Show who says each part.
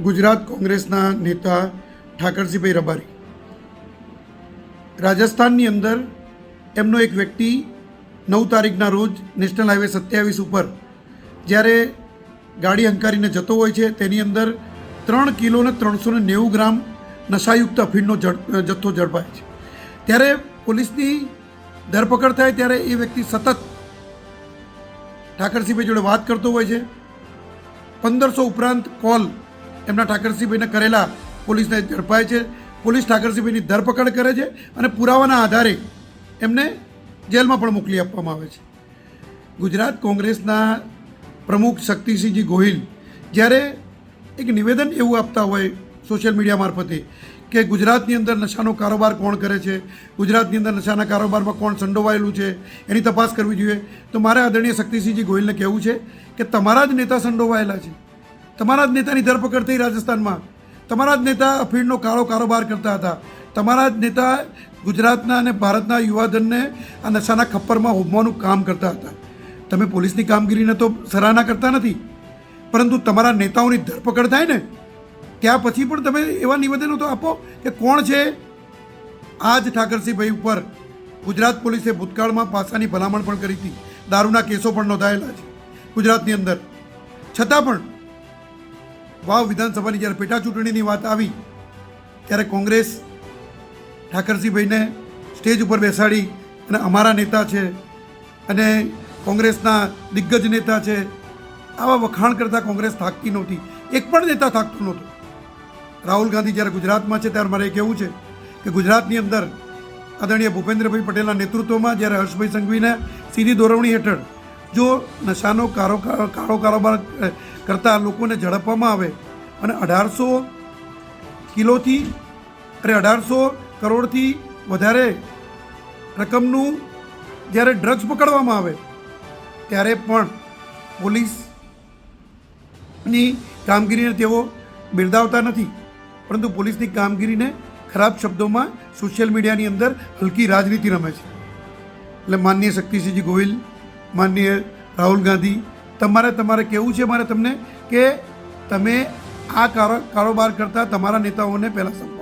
Speaker 1: ગુજરાત કોંગ્રેસના નેતા ઠાકરસિંહભાઈ રબારી, રાજસ્થાનની અંદર એમનો એક વ્યક્તિ 9 તારીખના રોજ નેશનલ હાઈવે 27 ઉપર જ્યારે ગાડી હંકારીને જતો હોય છે, તેની અંદર 3 કિલો ને 390 ગ્રામ નશાયુક્ત અફીણનો જથ્થો ઝડપાય છે. ત્યારે પોલીસની ધરપકડ થાય ત્યારે એ વ્યક્તિ સતત ઠાકરસિંહભાઈ જોડે વાત કરતો હોય છે. 1500 ઉપરાંત કોલ એમના ઠાકરસિંહભાઈને કરેલા પોલીસને ઝડપાય છે. પોલીસ ઠાકરસિંહભાઈની ધરપકડ કરે છે અને પુરાવાના આધારે એમને જેલમાં પણ મોકલી આપવામાં આવે છે. ગુજરાત કોંગ્રેસના પ્રમુખ શક્તિસિંહજી ગોહિલ જ્યારે એક નિવેદન એવું આપતા હોય સોશિયલ મીડિયા મારફતે કે ગુજરાતની અંદર નશાનો કારોબાર કોણ કરે છે, ગુજરાતની અંદર નશાના કારોબારમાં કોણ સંડોવાયેલું છે, એની તપાસ કરવી જોઈએ, તો મારે આદરણીય શક્તિસિંહજી ગોહિલને કહેવું છે કે તમારા જ નેતા સંડોવાયેલા છે. તમારા જ નેતાની ધરપકડ થઈ રાજસ્થાનમાં. તમારા જ નેતા અફીણનો કાળો કારોબાર કરતા હતા. તમારા જ નેતા ગુજરાતના અને ભારતના યુવાધનને આ નશાના ખપ્પરમાં હોમવાનું કામ કરતા હતા. તમે પોલીસની કામગીરીને તો સરાહના કરતા નથી, પરંતુ તમારા નેતાઓની ધરપકડ થાય ને ત્યાં પછી પણ તમે એવા નિવેદનો તો આપો કે કોણ છે. આ જ ઠાકરસિંહભાઈ ઉપર ગુજરાત પોલીસે ભૂતકાળમાં પાસાની ભલામણ પણ કરી હતી. દારૂના કેસો પણ નોંધાયેલા છે ગુજરાતની અંદર. છતાં પણ વાવ વિધાનસભાની જ્યારે પેટા ચૂંટણીની વાત આવી ત્યારે કોંગ્રેસ ઠાકરસિંહભાઈને સ્ટેજ ઉપર બેસાડી અને અમારા નેતા છે અને કોંગ્રેસના દિગ્ગજ નેતા છે આવા વખાણ કરતાં કોંગ્રેસ થાકતી નહોતી. એક પણ નેતા થાકતો નહોતો. રાહુલ ગાંધી જ્યારે ગુજરાતમાં છે ત્યારે મારે એ કહેવું છે કે ગુજરાતની અંદર આદરણીય ભૂપેન્દ્રભાઈ પટેલના નેતૃત્વમાં જ્યારે હર્ષભાઈ સંઘવીને સીધી દોરવણી હેઠળ જો નશાનો કાળો કારોબાર કરતા લોકોને ઝડપવામાં આવે અને 1800 કિલોથી 1800 કરોડથી વધારે રકમનું જ્યારે ડ્રગ્સ પકડવામાં આવે ત્યારે પણ પોલીસની કામગીરીને તેઓ બિરદાવતા નથી, પરંતુ પોલીસની કામગીરીને ખરાબ શબ્દોમાં સોશિયલ મીડિયાની અંદર હલકી રાજનીતિ રમે છે. એટલે માનનીય શક્તિસિંહજી ગોહિલ, માનનીય રાહુલ ગાંધી, તમારે કહેવું છે મારે તમને કે તમે આ કારોબાર કરતા તમારા નેતાઓને પહેલાં સંપર્ક